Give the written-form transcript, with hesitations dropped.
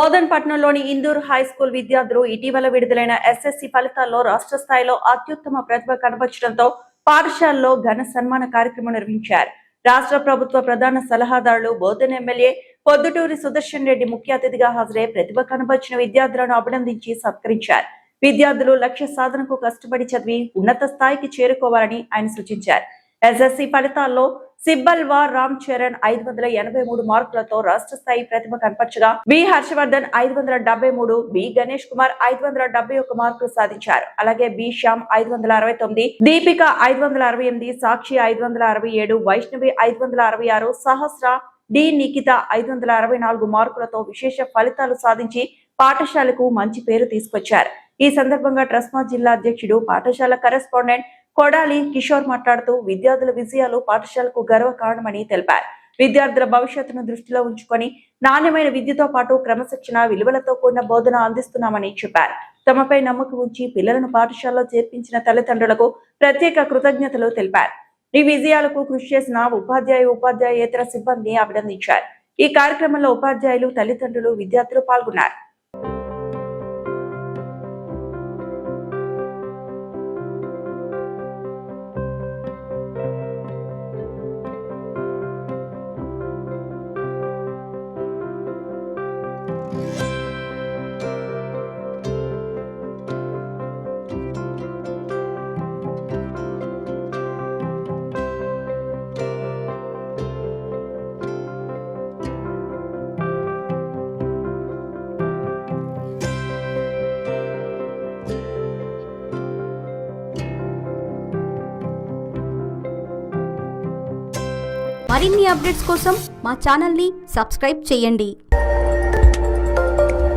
బోధన్పట్నంలోని Indur high school విద్యార్థులు ఇటీవల విడుదలైన ఎస్ఎస్సి ఫలితాల్లో రాష్ట్ర స్థాయిలో అత్యుత్తమ ప్రతిభ కనబర్చడంతో పాఠశాలలో ఘన సన్మాన కార్యక్రమం నిర్వహించారు. రాష్ట్ర ప్రభుత్వ ప్రధాన సలహాదారులు బోధన్ ఎమ్మెల్యే పొద్దుటూరి సుదర్శన్ రెడ్డి ముఖ్య అతిథిగా హాజరై ప్రతిభ కనబర్చిన విద్యార్థులను అభినందించి సత్కరించారు. విద్యార్థులు లక్ష్య సాధనకు కష్టపడి చదివి ఉన్నత స్థాయికి చేరుకోవాలని ఆయన సూచించారు. ఎస్ఎస్సి ఫలితాల్లో సిబ్బల్వా రామ్ చరణ్ 583 మార్కులతో రాష్ట్ర స్థాయి ప్రతిభ కనపరచగా బి హర్షవర్ధన్ 573, బి గణేష్ కుమార్ 571 మార్కులు సాధించారు. అలాగే బి శ్యామ్ 569, దీపిక 568, సాక్షి 567, వైష్ణవి 566, సహస్ర, డి నిఖిత 564 మార్కులతో విశేష ఫలితాలు సాధించి పాఠశాలకు మంచి పేరు తీసుకొచ్చారు. ఈ సందర్భంగా ట్రస్మా జిల్లా అధ్యక్షుడు పాఠశాల కరెస్పాండెంట్ కొడాలి కిషోర్ మాట్లాడుతూ విద్యార్థుల విజయాలు పాఠశాలకు గర్వ కారణమని తెలిపారు. విద్యార్థుల భవిష్యత్తును దృష్టిలో ఉంచుకొని నాణ్యమైన విద్యతో పాటు క్రమశిక్షణ విలువలతో కూడిన బోధన అందిస్తున్నామని చెప్పారు. తమపై నమ్మకం ఉంచి పిల్లలను పాఠశాలలో చేర్పించిన తల్లిదండ్రులకు ప్రత్యేక కృతజ్ఞతలు తెలిపారు. ఈ విజయాలకు కృషి చేసిన ఉపాధ్యాయేతర సిబ్బందిని అభినందించారు. ఈ కార్యక్రమంలో ఉపాధ్యాయులు, తల్లిదండ్రులు, విద్యార్థులు పాల్గొన్నారు. మరిన్ని అప్డేట్స్ కోసం మా ఛానల్ని సబ్స్క్రైబ్ చేయండి.